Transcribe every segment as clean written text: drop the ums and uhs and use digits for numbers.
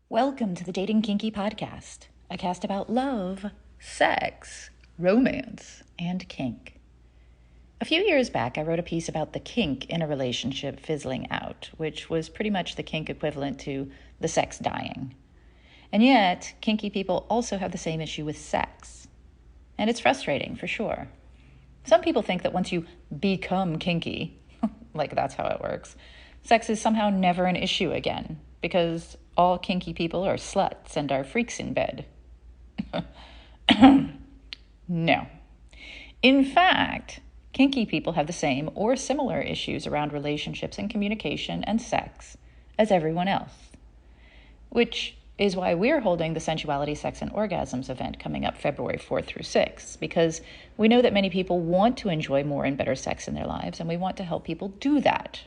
Welcome to the Dating Kinky Podcast, a cast about love, sex, romance, and kink. A few years back, I wrote a piece about the kink in a relationship fizzling out, which was pretty much the kink equivalent to the sex dying. And yet, kinky people also have the same issue with sex. And it's frustrating, for sure. Some people think that once you become kinky, like that's how it works, sex is somehow never an issue again, because all kinky people are sluts and are freaks in bed. No. In fact, kinky people have the same or similar issues around relationships and communication and sex as everyone else. Which is why we're holding the Sensuality, Sex, and Orgasms event coming up February 4th through 6th, because we know that many people want to enjoy more and better sex in their lives, and we want to help people do that.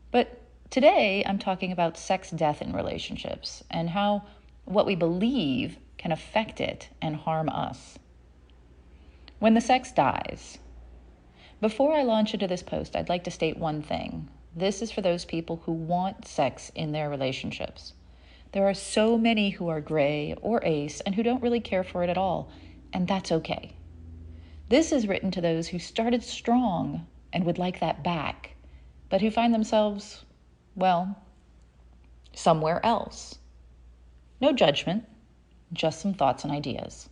But today, I'm talking about sex death in relationships and how what we believe can affect it and harm us. When the sex dies. Before I launch into this post, I'd like to state one thing. This is for those people who want sex in their relationships. There are so many who are gray or ace and who don't really care for it at all, and that's okay. This is written to those who started strong and would like that back, but who find themselves, well, somewhere else. No judgment, just some thoughts and ideas.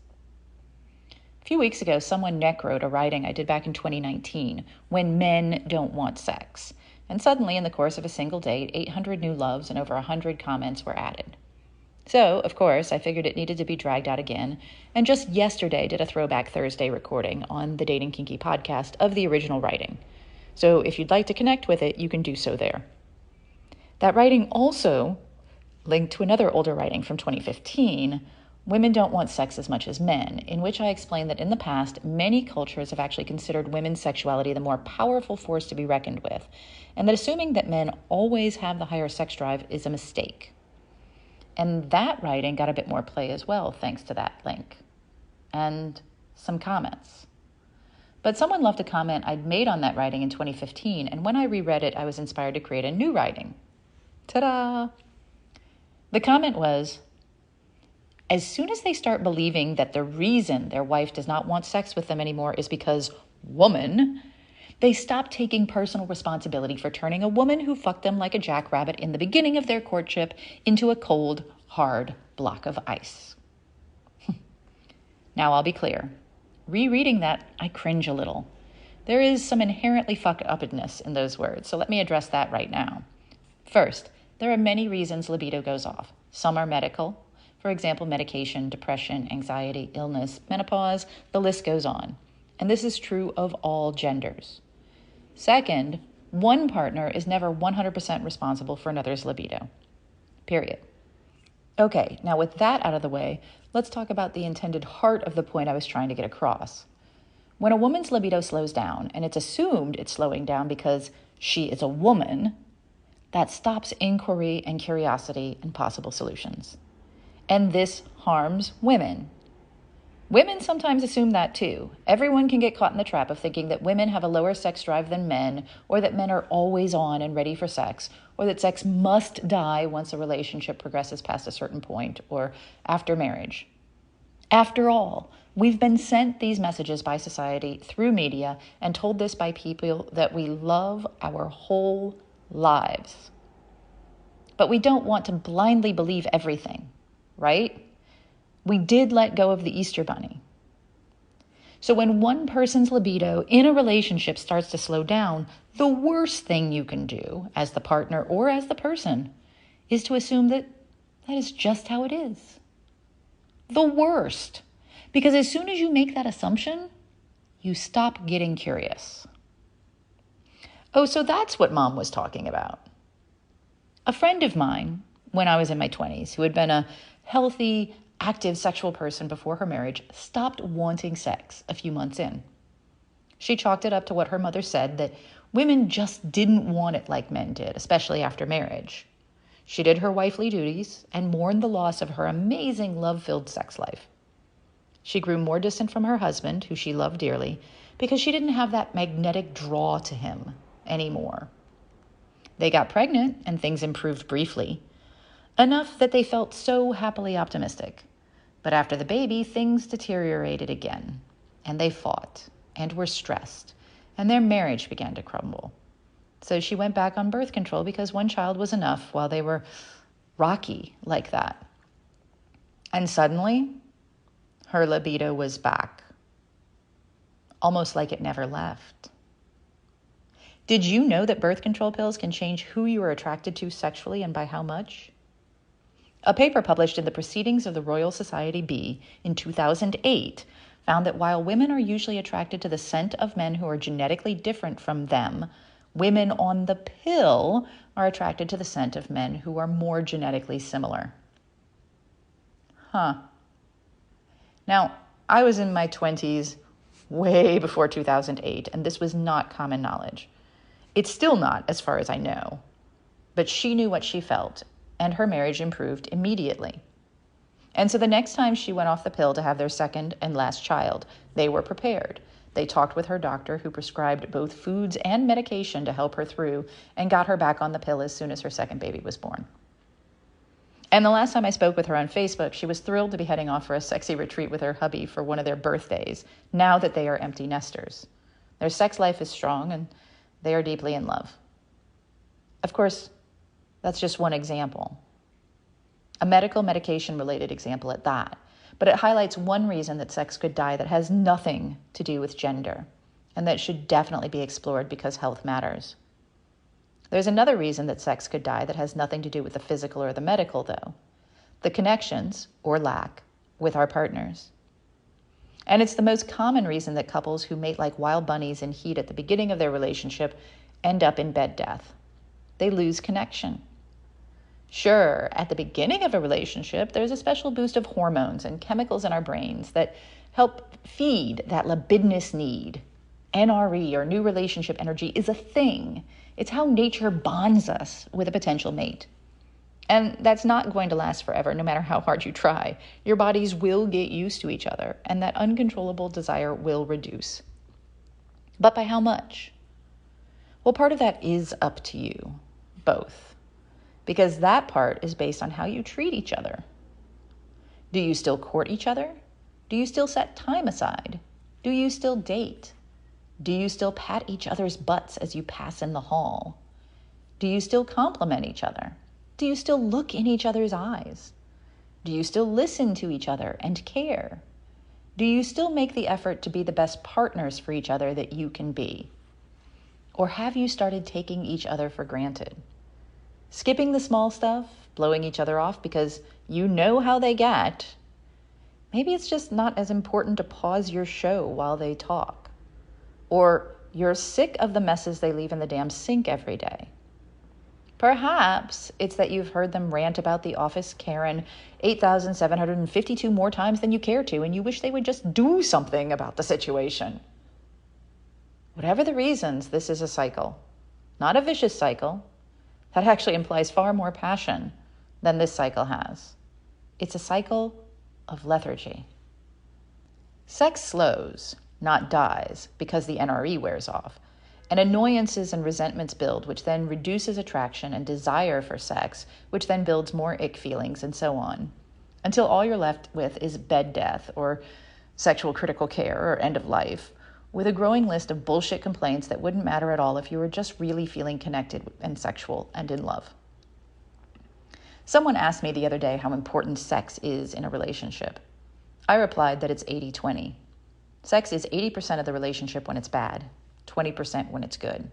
A few weeks ago, someone neck-wrote a writing I did back in 2019, When Men Don't Want Sex. And suddenly, in the course of a single date, 800 new loves and over 100 comments were added. So, of course, I figured it needed to be dragged out again, and just yesterday did a Throwback Thursday recording on the Dating Kinky podcast of the original writing. So if you'd like to connect with it, you can do so there. That writing also linked to another older writing from 2015, Women Don't Want Sex as Much as Men, in which I explained that in the past, many cultures have actually considered women's sexuality the more powerful force to be reckoned with, and that assuming that men always have the higher sex drive is a mistake. And that writing got a bit more play as well, thanks to that link, and some comments. But someone left a comment I'd made on that writing in 2015, and when I reread it, I was inspired to create a new writing. Ta-da! The comment was, as soon as they start believing that the reason their wife does not want sex with them anymore is because woman, they stop taking personal responsibility for turning a woman who fucked them like a jackrabbit in the beginning of their courtship into a cold, hard block of ice. Now I'll be clear. Rereading that, I cringe a little. There is some inherently fucked upness in those words, so let me address that right now. First, there are many reasons libido goes off. Some are medical. For example, medication, depression, anxiety, illness, menopause, the list goes on. And this is true of all genders. Second, one partner is never 100% responsible for another's libido. Period. Okay, now with that out of the way, let's talk about the intended heart of the point I was trying to get across. When a woman's libido slows down, and it's assumed it's slowing down because she is a woman, that stops inquiry and curiosity and possible solutions. And this harms women. Women sometimes assume that too. Everyone can get caught in the trap of thinking that women have a lower sex drive than men, or that men are always on and ready for sex, or that sex must die once a relationship progresses past a certain point, or after marriage. After all, we've been sent these messages by society through media and told this by people that we love our whole lives. But we don't want to blindly believe everything, right? We did let go of the Easter Bunny. So when one person's libido in a relationship starts to slow down, the worst thing you can do as the partner or as the person is to assume that that is just how it is. The worst. Because as soon as you make that assumption, you stop getting curious. Oh, so that's what Mom was talking about. A friend of mine, when I was in my 20s, who had been a healthy, active sexual person before her marriage, stopped wanting sex a few months in. She chalked it up to what her mother said, that women just didn't want it like men did, especially after marriage. She did her wifely duties and mourned the loss of her amazing love-filled sex life. She grew more distant from her husband, who she loved dearly, because she didn't have that magnetic draw to him anymore. They got pregnant and things improved briefly, enough that they felt so happily optimistic. But after the baby, things deteriorated again, and they fought and were stressed, and their marriage began to crumble. So she went back on birth control because one child was enough while they were rocky like that. And suddenly, her libido was back, almost like it never left. Did you know that birth control pills can change who you are attracted to sexually and by how much? A paper published in the Proceedings of the Royal Society B in 2008 found that while women are usually attracted to the scent of men who are genetically different from them, women on the pill are attracted to the scent of men who are more genetically similar. Now, I was in my 20s way before 2008, and this was not common knowledge. It's still not, as far as I know. But she knew what she felt, and her marriage improved immediately. And so the next time she went off the pill to have their second and last child, they were prepared. They talked with her doctor, who prescribed both foods and medication to help her through, and got her back on the pill as soon as her second baby was born. And the last time I spoke with her on Facebook, she was thrilled to be heading off for a sexy retreat with her hubby for one of their birthdays, now that they are empty nesters. Their sex life is strong, and they are deeply in love. Of course, that's just one example. A medical medication-related example at that. But it highlights one reason that sex could die that has nothing to do with gender, and that should definitely be explored because health matters. There's another reason that sex could die that has nothing to do with the physical or the medical, though. The connections, or lack, with our partners. And it's the most common reason that couples who mate like wild bunnies in heat at the beginning of their relationship end up in bed death. They lose connection. Sure, at the beginning of a relationship, there's a special boost of hormones and chemicals in our brains that help feed that libidinous need. NRE, or new relationship energy, is a thing. It's how nature bonds us with a potential mate. And that's not going to last forever, no matter how hard you try. Your bodies will get used to each other, and that uncontrollable desire will reduce. But by how much? Well, part of that is up to you, both. Because that part is based on how you treat each other. Do you still court each other? Do you still set time aside? Do you still date? Do you still pat each other's butts as you pass in the hall? Do you still compliment each other? Do you still look in each other's eyes? Do you still listen to each other and care? Do you still make the effort to be the best partners for each other that you can be? Or have you started taking each other for granted? Skipping the small stuff, blowing each other off because you know how they get. Maybe it's just not as important to pause your show while they talk. Or you're sick of the messes they leave in the damn sink every day. Perhaps it's that you've heard them rant about the office Karen 8,752 more times than you care to, and you wish they would just do something about the situation. Whatever the reasons, this is a cycle. Not a vicious cycle. That actually implies far more passion than this cycle has. It's a cycle of lethargy. Sex slows, not dies, because the NRE wears off, and annoyances and resentments build, which then reduces attraction and desire for sex, which then builds more ick feelings, and so on, until all you're left with is bed death or sexual critical care or end of life, with a growing list of bullshit complaints that wouldn't matter at all if you were just really feeling connected and sexual and in love. Someone asked me the other day how important sex is in a relationship. I replied that it's 80-20. Sex is 80% of the relationship when it's bad, 20% when it's good.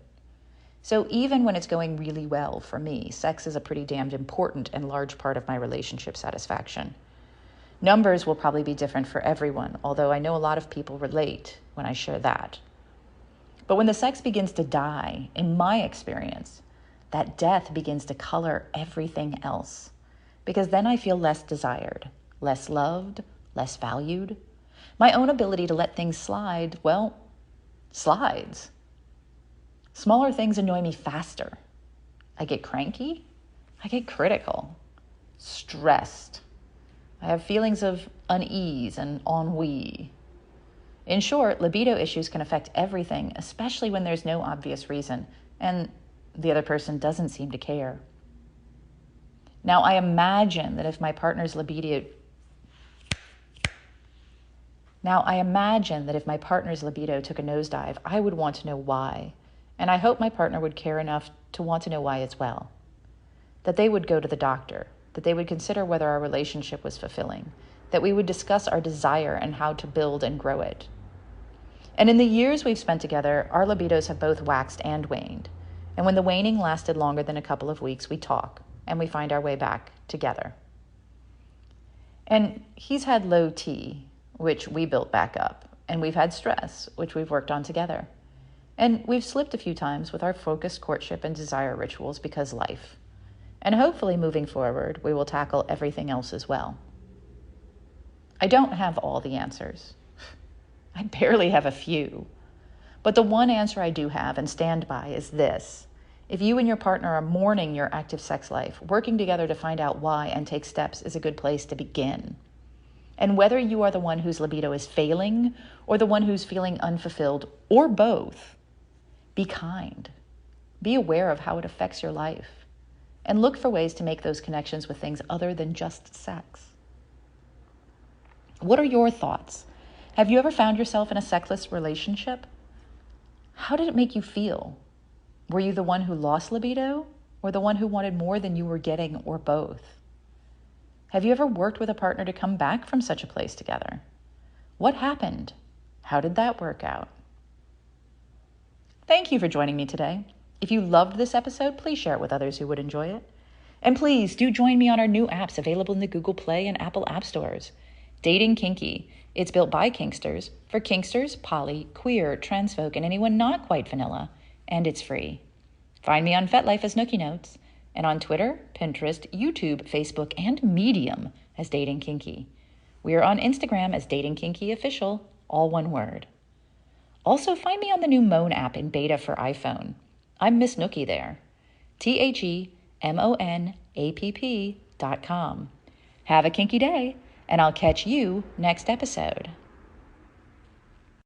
So even when it's going really well for me, sex is a pretty damned important and large part of my relationship satisfaction. Numbers will probably be different for everyone, although I know a lot of people relate when I share that. But when the sex begins to die, in my experience, that death begins to color everything else. Because then I feel less desired, less loved, less valued. My own ability to let things slide, well, slides. Smaller things annoy me faster. I get cranky. I get critical. Stressed. I have feelings of unease and ennui. In short, libido issues can affect everything, especially when there's no obvious reason, and the other person doesn't seem to care. Now, I imagine that if my partner's libido took a nosedive, I would want to know why. And I hope my partner would care enough to want to know why as well. That they would go to the doctor, that they would consider whether our relationship was fulfilling, that we would discuss our desire and how to build and grow it. And in the years we've spent together, our libidos have both waxed and waned. And when the waning lasted longer than a couple of weeks, we talk and we find our way back together. And he's had low T, which we built back up. And we've had stress, which we've worked on together. And we've slipped a few times with our focused courtship and desire rituals because life. And hopefully moving forward, we will tackle everything else as well. I don't have all the answers. I barely have a few. But the one answer I do have and stand by is this. If you and your partner are mourning your active sex life, working together to find out why and take steps is a good place to begin. And whether you are the one whose libido is failing or the one who's feeling unfulfilled or both, be kind. Be aware of how it affects your life. And look for ways to make those connections with things other than just sex. What are your thoughts? Have you ever found yourself in a sexless relationship? How did it make you feel? Were you the one who lost libido or the one who wanted more than you were getting or both? Have you ever worked with a partner to come back from such a place together? What happened? How did that work out? Thank you for joining me today. If you loved this episode, please share it with others who would enjoy it. And please do join me on our new apps available in the Google Play and Apple App Stores. Dating Kinky. It's built by Kinksters, for Kinksters, poly, queer, trans folk, and anyone not quite vanilla. And it's free. Find me on FetLife as Nookie Notes, and on Twitter, Pinterest, YouTube, Facebook, and Medium as Dating Kinky. We are on Instagram as Dating Kinky Official, all one word. Also, find me on the new Moan app in beta for iPhone. I'm Miss Nookie there. TheMonapp.com. Have a kinky day, and I'll catch you next episode.